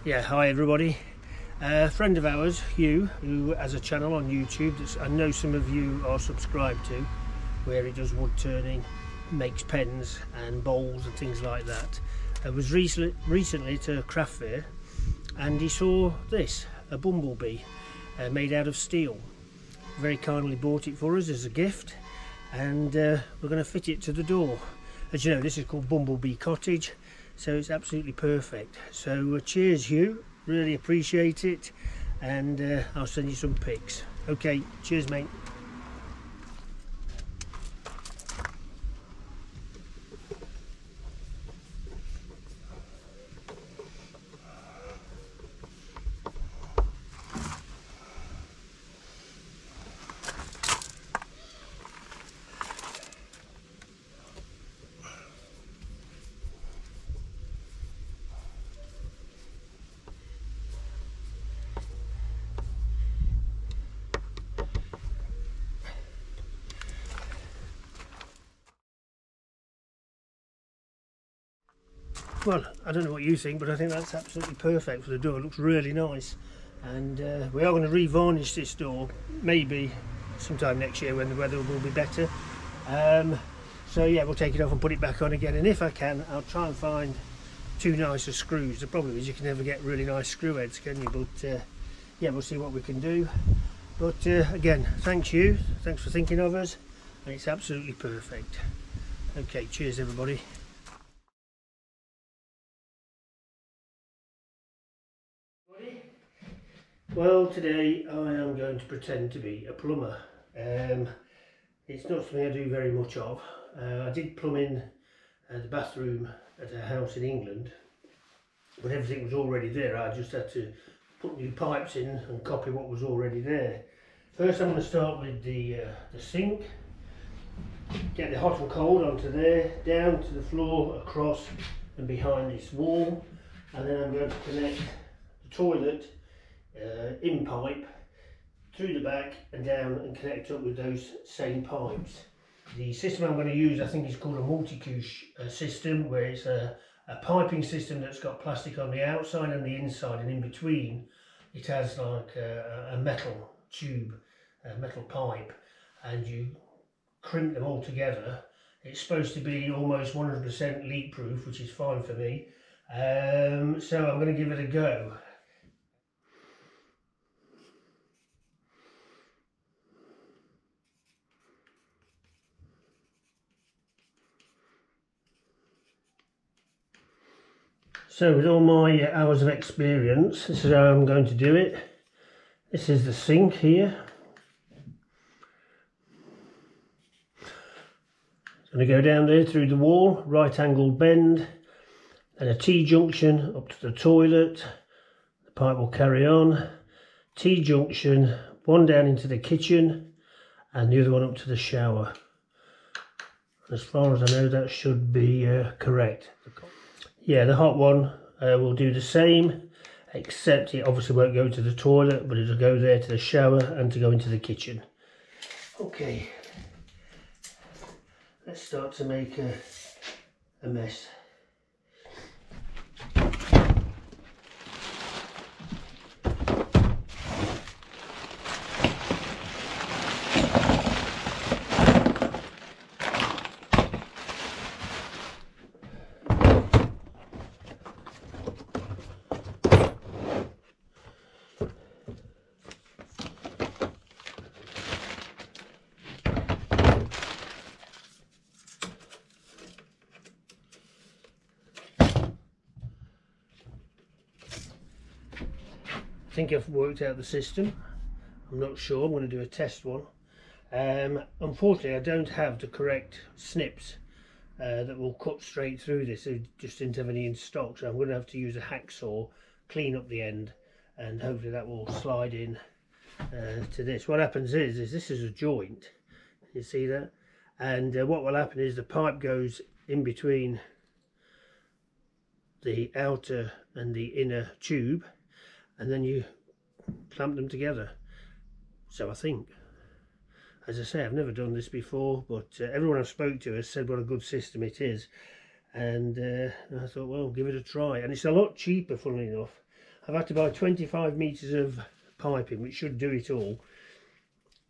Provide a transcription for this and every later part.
Yeah, hi everybody. A friend of ours, Hugh, who has a channel on YouTube that I know some of you are subscribed to, where he does wood turning, makes pens and bowls and things like that. I was recently to a craft fair and he saw this, a bumblebee made out of steel. Very kindly bought it for us as a gift, and we're going to fit it to the door. As you know, this is called Bumblebee Cottage, so it's absolutely perfect. So cheers Hugh, really appreciate it, and I'll send you some pics. Okay, cheers mate. Well, I don't know what you think, but I think that's absolutely perfect for the door. It looks really nice, and we are going to re-varnish this door maybe sometime next year when the weather will be better. So yeah, we'll take it off and put it back on again, and if I can, I'll try and find two nicer screws. The problem is you can never get really nice screw heads, can you? But yeah, we'll see what we can do. But again, thanks you, thanks for thinking of us, and it's absolutely perfect. Okay, cheers everybody. Well, today I am going to pretend to be a plumber. It's not something I do very much of. I did plumb in the bathroom at a house in England, but everything was already there. I just had to put new pipes in and copy what was already there. First I'm going to start with the sink, get the hot and cold onto there, down to the floor, across and behind this wall, and then I'm going to connect the toilet in pipe through the back and down and connect up with those same pipes. The system I'm going to use, I think, is called a multi-couche system, where it's a piping system that's got plastic on the outside and the inside, and in between it has like a metal tube, a metal pipe, and you crimp them all together. It's supposed to be almost 100% leak proof, which is fine for me. So I'm going to give it a go. So with all my hours of experience, this is how I'm going to do it. This is the sink here. It's going to go down there through the wall, right angled bend, and a T-junction up to the toilet. The pipe will carry on. T-junction, one down into the kitchen and the other one up to the shower. As far as I know, that should be correct. Yeah, the hot one will do the same, except it obviously won't go to the toilet, but it'll go there to the shower and to go into the kitchen. Okay, let's start to make a mess. I think I've worked out the system. I'm not sure, I'm going to do a test one. Unfortunately I don't have the correct snips that will cut straight through this. I just didn't have any in stock, so I'm going to have to use a hacksaw, clean up the end, and hopefully that will slide in to this. What happens is this is a joint, you see that, and what will happen is the pipe goes in between the outer and the inner tube, and then you clamp them together. So I think, as I say, I've never done this before, but everyone I've spoke to has said what a good system it is, and I thought, well, give it a try. And it's a lot cheaper, funnily enough. I've had to buy 25 metres of piping, which should do it all,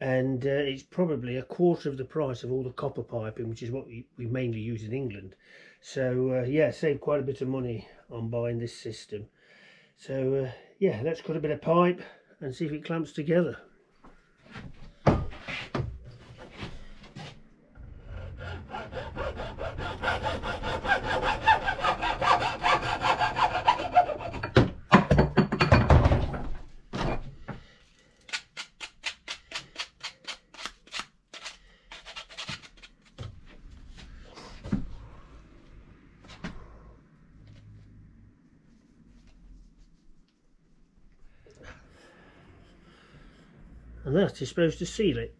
and it's probably a quarter of the price of all the copper piping, which is what we mainly use in England. So yeah, saved quite a bit of money on buying this system. So yeah, let's cut a bit of pipe and see if it clamps together. And that is supposed to seal it.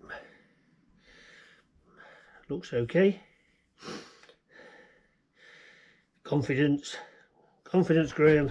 Looks okay. Confidence Graham.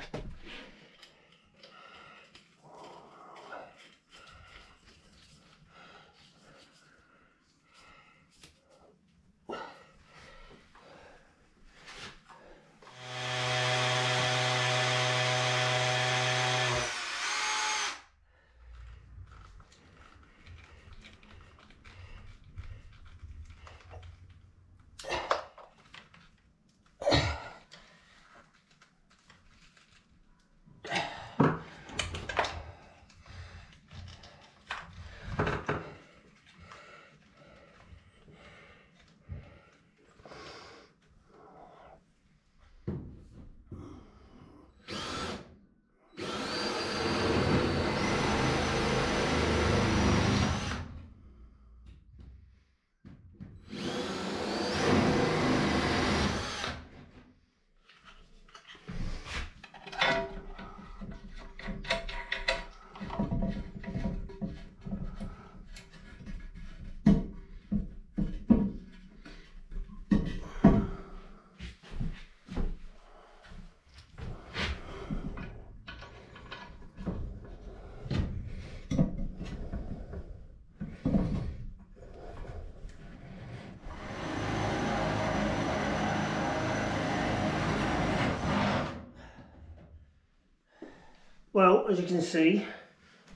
Well, as you can see,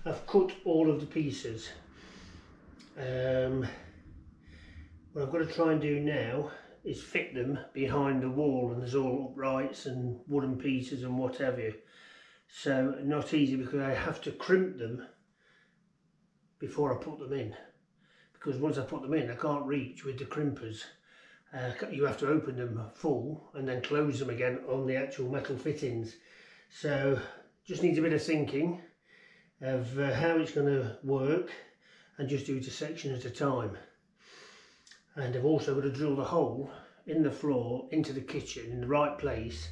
I've cut all of the pieces. What I've got to try and do now is fit them behind the wall, and there's all uprights and wooden pieces and what have you. So not easy, because I have to crimp them before I put them in, because once I put them in I can't reach with the crimpers. You have to open them full and then close them again on the actual metal fittings. So just needs a bit of thinking of how it's going to work, and just do it a section at a time. And I've also got to drill the hole in the floor into the kitchen in the right place,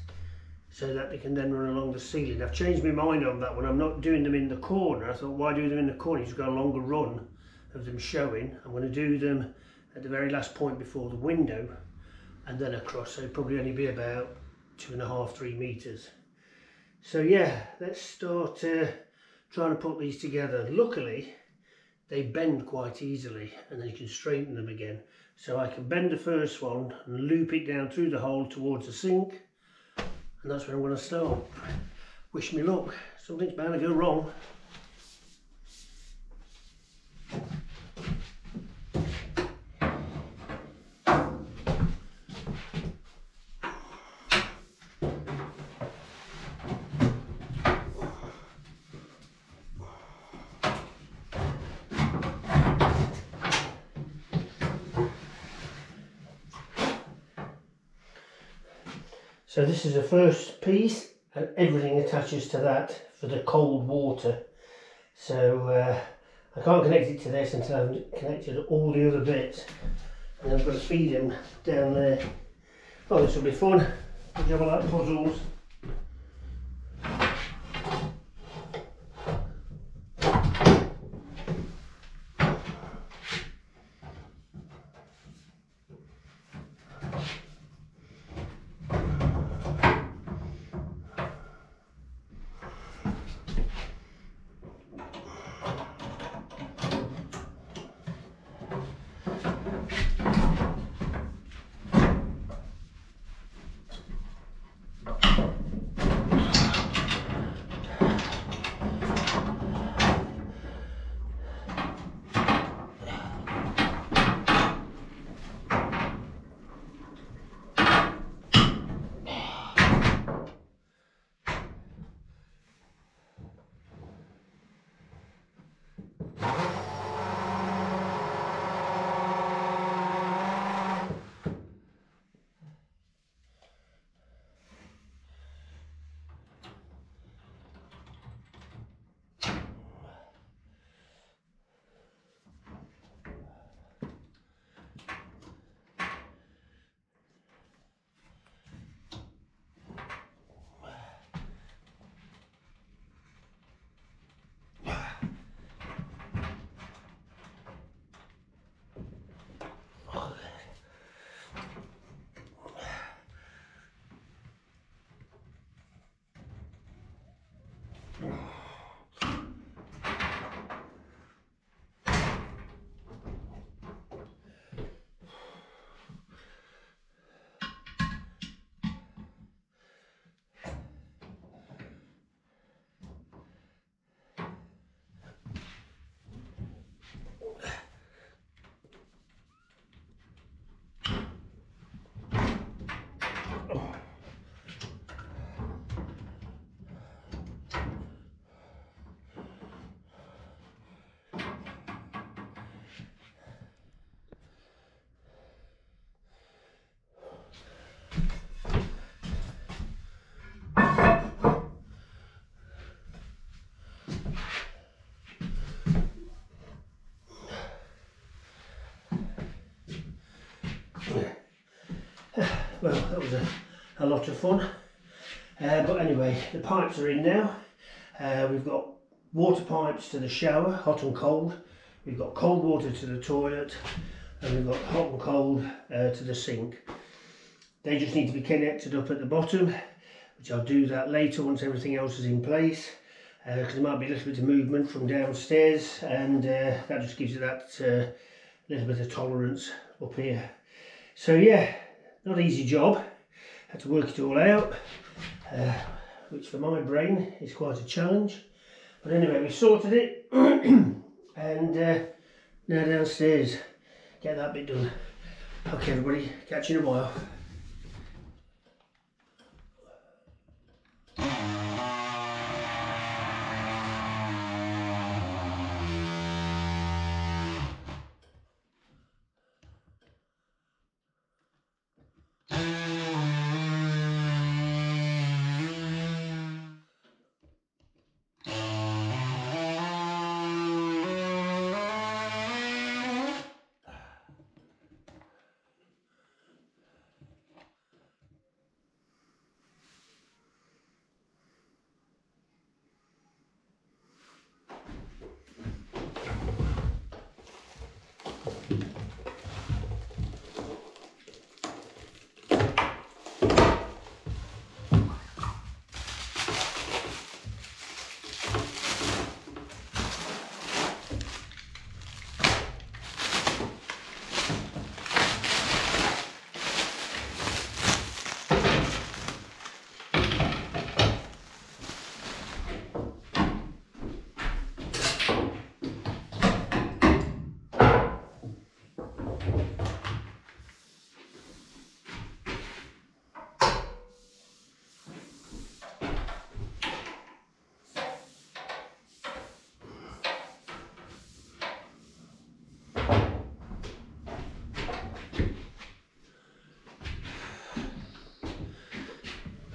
so that they can then run along the ceiling. I've changed my mind on that one. I'm not doing them in the corner. I thought, why do them in the corner? You've got a longer run of them showing. I'm going to do them at the very last point before the window, and then across. So it'll probably only be about 2.5 to 3 meters. So yeah, let's start trying to put these together. Luckily they bend quite easily, and then you can straighten them again. So I can bend the first one and loop it down through the hole towards the sink, and that's where I'm going to start. Wish me luck. Something's bound to go wrong. So this is the first piece, and everything attaches to that for the cold water. So I can't connect it to this until I've connected all the other bits, and I've got to feed them down there. Oh, this will be fun. Good job, I like puzzles. Well, that was a lot of fun, but anyway, the pipes are in now. We've got water pipes to the shower, hot and cold. We've got cold water to the toilet, and we've got hot and cold to the sink. They just need to be connected up at the bottom, which I'll do that later once everything else is in place, because there might be a little bit of movement from downstairs, and that just gives you that little bit of tolerance up here. So yeah, not an easy job. Had to work it all out, which for my brain is quite a challenge. But anyway, we sorted it, and now downstairs, get that bit done. Okay everybody, catch you in a while.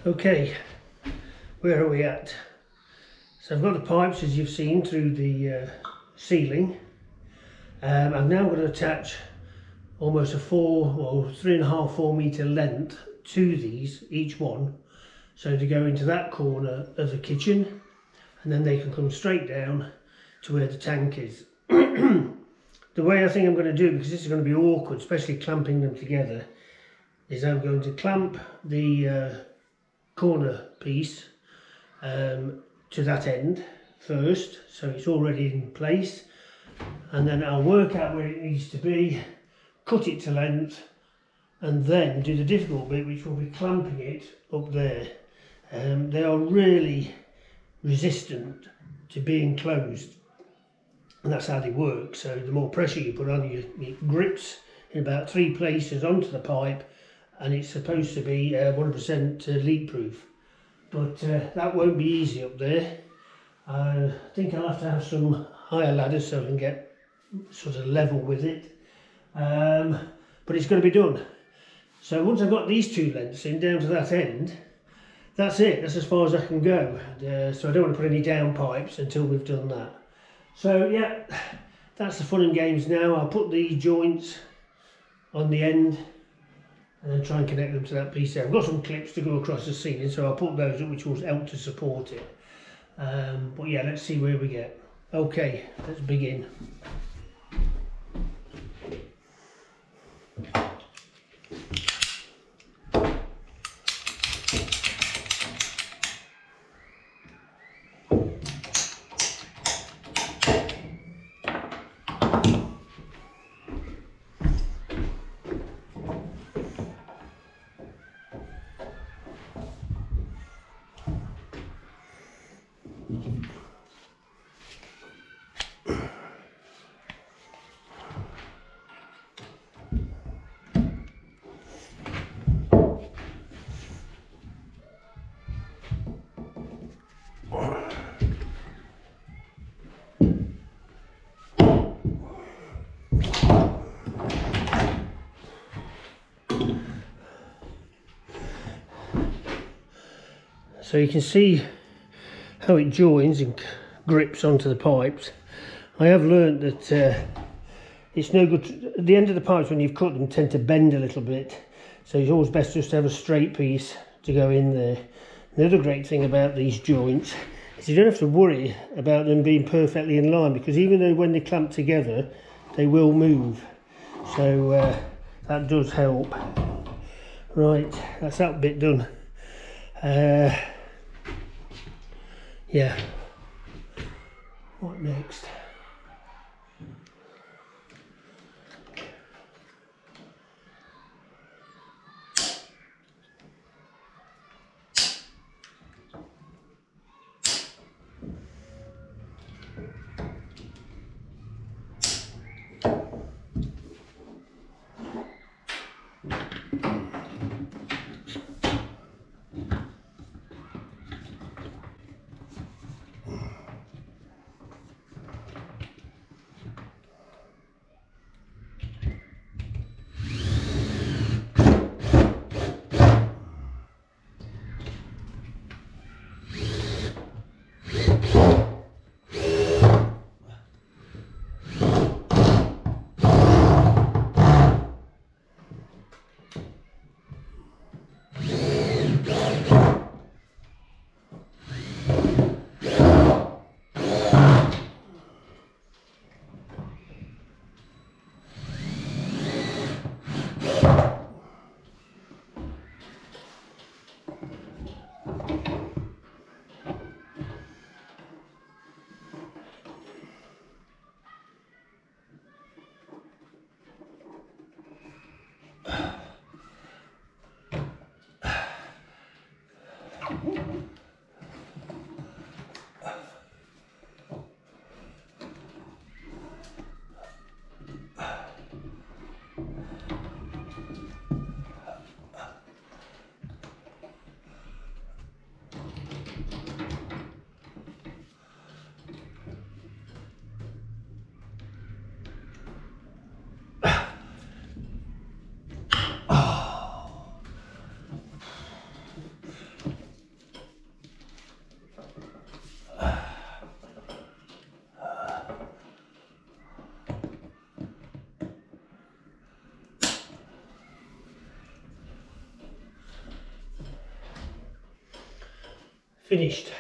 Okay, where are we at? So I've got the pipes, as you've seen, through the ceiling. I'm now going to attach almost a 3.5–4 metre length to these, each one, so to go into that corner of the kitchen, and then they can come straight down to where the tank is. The way I think I'm going to do it, because this is going to be awkward, especially clamping them together, is I'm going to clamp the corner piece to that end first, so it's already in place, and then I'll work out where it needs to be, cut it to length, and then do the difficult bit, which will be clamping it up there. They are really resistant to being closed, and that's how they work. So the more pressure you put on, it grips in about 3 places onto the pipe, and it's supposed to be 100% leak proof, but that won't be easy up there. I think I'll have to have some higher ladders so I can get sort of level with it, but it's going to be done. So once I've got these 2 lengths in down to that end, that's it, that's as far as I can go. So I don't want to put any down pipes until we've done that. So yeah, that's the fun and games now. I'll put these joints on the end and then try and connect them to that piece there. I've got some clips to go across the ceiling, so I'll put those up, which will help to support it. But yeah, let's see where we get. Okay, let's begin. So you can see how it joins and grips onto the pipes. I have learnt that it's no good, at the end of the pipes when you've cut them tend to bend a little bit, so it's always best just to have a straight piece to go in there. The other great thing about these joints is you don't have to worry about them being perfectly in line, because even though when they clamp together they will move, so that does help. Right, that's that bit done. Yeah, what next? Finished.